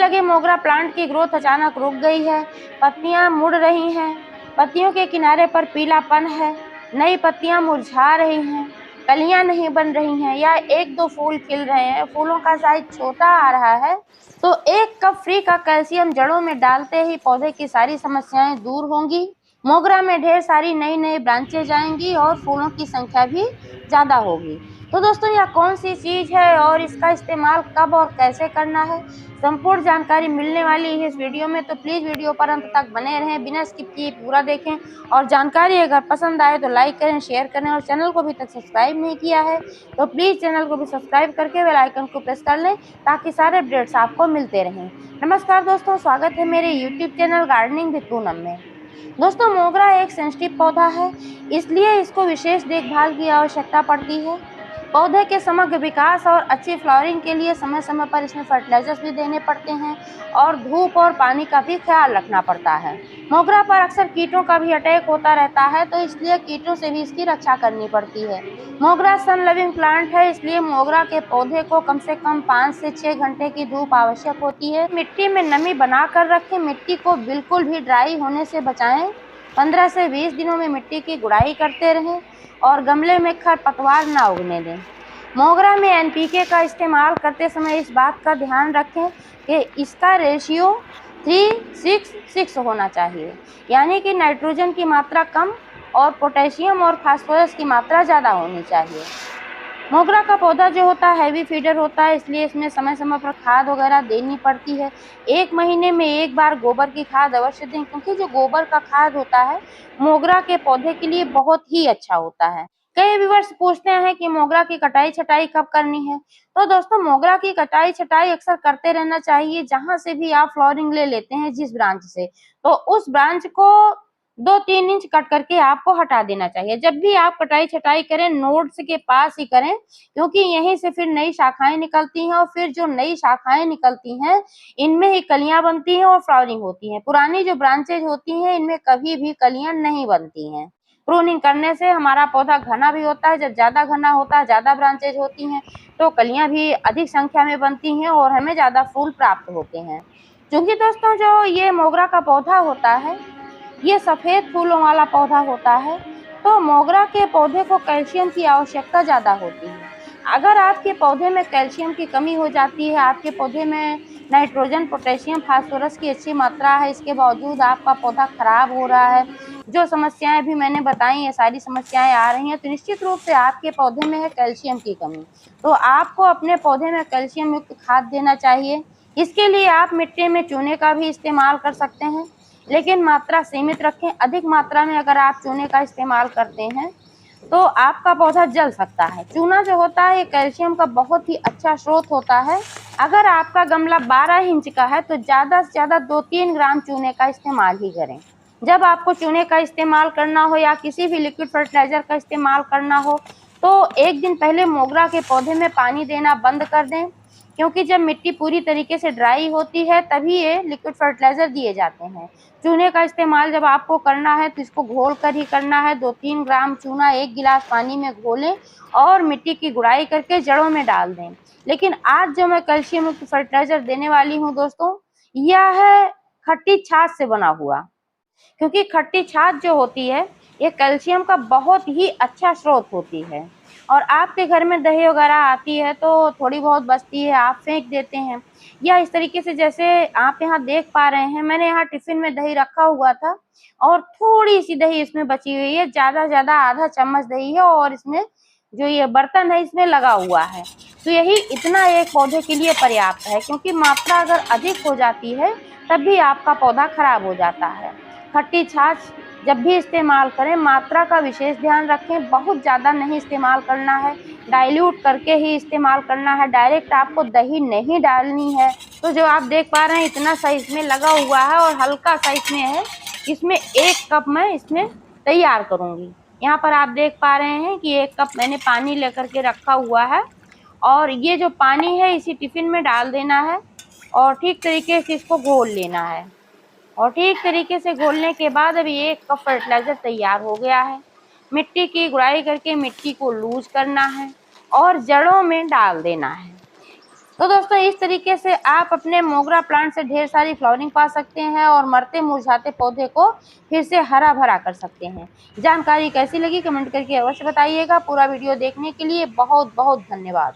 लगे मोगरा प्लांट की ग्रोथ अचानक रुक गई है, पत्तियां मुड़ रही हैं, पत्तियों के किनारे पर पीलापन है, नई पत्तियां मुरझा रही हैं, कलियां नहीं बन रही हैं या एक दो फूल खिल रहे हैं, फूलों का साइज छोटा आ रहा है, तो 1 कप फ्री का कैल्शियम जड़ों में डालते ही पौधे की सारी समस्याएं दूर होंगी। मोगरा में ढेर सारी नई नई ब्रांचेज आएंगी और फूलों की संख्या भी ज़्यादा होगी। तो दोस्तों, यह कौन सी चीज़ है और इसका इस्तेमाल कब और कैसे करना है, संपूर्ण जानकारी मिलने वाली है इस वीडियो में। तो प्लीज़ वीडियो पर अंत तक बने रहें, बिना स्किप किए पूरा देखें। और जानकारी अगर पसंद आए तो लाइक करें, शेयर करें और चैनल को अभी तक सब्सक्राइब नहीं किया है तो प्लीज़ चैनल को भी सब्सक्राइब करके बेल आइकन को प्रेस कर लें ताकि सारे अपडेट्स आपको मिलते रहें। नमस्कार दोस्तों, स्वागत है मेरे YouTube channel gardening with Poonam में। दोस्तों, मोगरा एक सेंसिटिव पौधा है, इसलिए इसको विशेष देखभाल की आवश्यकता पड़ती है। पौधे के समग्र विकास और अच्छी फ्लावरिंग के लिए समय समय पर इसमें फर्टिलाइजर्स भी देने पड़ते हैं और धूप और पानी का भी ख्याल रखना पड़ता है। मोगरा पर अक्सर कीटों का भी अटैक होता रहता है, तो इसलिए कीटों से भी इसकी रक्षा करनी पड़ती है। मोगरा सन लविंग प्लांट है, इसलिए मोगरा के पौधे को कम से कम 5 से 6 घंटे की धूप आवश्यक होती है। मिट्टी में नमी बनाकर रखें, मिट्टी को बिल्कुल भी ड्राई होने से बचाएं। 15 से 20 दिनों में मिट्टी की गुड़ाई करते रहें और गमले में खरपतवार न उगने दें। मोगरा में एनपीके का इस्तेमाल करते समय इस बात का ध्यान रखें कि इसका रेशियो 3:6:6 होना चाहिए, यानी कि नाइट्रोजन की मात्रा कम और पोटेशियम और फास्फोरस की मात्रा ज़्यादा होनी चाहिए। मोगरा का पौधा जो होता है हैवी फीडर होता है, इसलिए इसमें समय समय पर खाद वगैरह देनी पड़ती है। 1 महीने में 1 बार गोबर की खाद अवश्य दें, क्योंकि जो गोबर का खाद होता है मोगरा के पौधे के लिए बहुत ही अच्छा होता है। कई व्यूअर्स पूछते हैं कि मोगरा की कटाई छटाई कब करनी है। तो दोस्तों, मोगरा की कटाई छटाई अक्सर करते रहना चाहिए। जहां से भी आप फ्लावरिंग ले लेते हैं जिस ब्रांच से, तो उस ब्रांच को 2-3 इंच कट करके आपको हटा देना चाहिए। जब भी आप कटाई छटाई करें नोड्स के पास ही करें, क्योंकि यहीं से फिर नई शाखाएं निकलती हैं और फिर जो नई शाखाएं निकलती हैं इनमें ही कलियां बनती हैं और फ्लावरिंग होती हैं। पुरानी जो ब्रांचेज होती हैं इनमें कभी भी कलियां नहीं बनती हैं। प्रूनिंग करने से हमारा पौधा घना भी होता है, जब ज्यादा घना होता है, ज्यादा ब्रांचेज होती हैं तो कलियां भी अधिक संख्या में बनती हैं और हमें ज्यादा फूल प्राप्त होते हैं। क्योंकि दोस्तों, जो ये मोगरा का पौधा होता है ये सफेद फूलों वाला पौधा होता है, तो मोगरा के पौधे को कैल्शियम की आवश्यकता ज़्यादा होती है। अगर आपके पौधे में कैल्शियम की कमी हो जाती है, आपके पौधे में नाइट्रोजन, पोटेशियम, फास्फोरस की अच्छी मात्रा है, इसके बावजूद आपका पौधा खराब हो रहा है, जो समस्याएं भी मैंने बताई ये सारी समस्याएं आ रही हैं, तो निश्चित रूप से आपके पौधे में है कैल्शियम की कमी। तो आपको अपने पौधे में कैल्शियम युक्त खाद देना चाहिए। इसके लिए आप मिट्टी में चूने का भी इस्तेमाल कर सकते हैं, लेकिन मात्रा सीमित रखें। अधिक मात्रा में अगर आप चूने का इस्तेमाल करते हैं तो आपका पौधा जल सकता है। चूना जो होता है ये कैल्शियम का बहुत ही अच्छा स्रोत होता है। अगर आपका गमला 12 इंच का है तो ज़्यादा से ज़्यादा 2-3 ग्राम चूने का इस्तेमाल ही करें। जब आपको चूने का इस्तेमाल करना हो या किसी भी लिक्विड फर्टिलाइजर का इस्तेमाल करना हो तो 1 दिन पहले मोगरा के पौधे में पानी देना बंद कर दें, क्योंकि जब मिट्टी पूरी तरीके से ड्राई होती है तभी ये लिक्विड फर्टिलाइजर दिए जाते हैं। चूने का इस्तेमाल जब आपको करना है तो इसको घोल कर ही करना है। 2-3 ग्राम चूना 1 गिलास पानी में घोलें और मिट्टी की गुड़ाई करके जड़ों में डाल दें। लेकिन आज जो मैं कैल्शियम युक्त फर्टिलाइजर देने वाली हूँ दोस्तों, यह है खट्टी छाछ से बना हुआ, क्योंकि खट्टी छाछ जो होती है ये कैल्शियम का बहुत ही अच्छा स्रोत होती है। और आपके घर में दही वगैरह आती है तो थोड़ी बहुत बचती है, आप फेंक देते हैं, या इस तरीके से जैसे आप यहाँ देख पा रहे हैं, मैंने यहाँ टिफिन में दही रखा हुआ था और थोड़ी सी दही इसमें बची हुई है, ज़्यादा ज़्यादा आधा चम्मच दही है और इसमें जो ये बर्तन है इसमें लगा हुआ है। तो यही इतना एक पौधे के लिए पर्याप्त है, क्योंकि मात्रा अगर अधिक हो जाती है तब भी आपका पौधा खराब हो जाता है। खट्टी छाछ जब भी इस्तेमाल करें मात्रा का विशेष ध्यान रखें, बहुत ज़्यादा नहीं इस्तेमाल करना है, डाइल्यूट करके ही इस्तेमाल करना है, डायरेक्ट आपको दही नहीं डालनी है। तो जो आप देख पा रहे हैं इतना सा इसमें लगा हुआ है और हल्का सा इसमें है, इसमें 1 कप मैं इसमें तैयार करूँगी। यहाँ पर आप देख पा रहे हैं कि 1 कप मैंने पानी लेकर के रखा हुआ है और ये जो पानी है इसी टिफिन में डाल देना है और ठीक तरीके से इसको घोल लेना है। और ठीक तरीके से घोलने के बाद अभी 1 कप फर्टिलाइजर तैयार हो गया है। मिट्टी की गुड़ाई करके मिट्टी को लूज करना है और जड़ों में डाल देना है। तो दोस्तों इस तरीके से आप अपने मोगरा प्लांट से ढेर सारी फ्लावरिंग पा सकते हैं और मरते मुरझाते पौधे को फिर से हरा भरा कर सकते हैं। जानकारी कैसी लगी कमेंट करके अवश्य बताइएगा। पूरा वीडियो देखने के लिए बहुत बहुत धन्यवाद।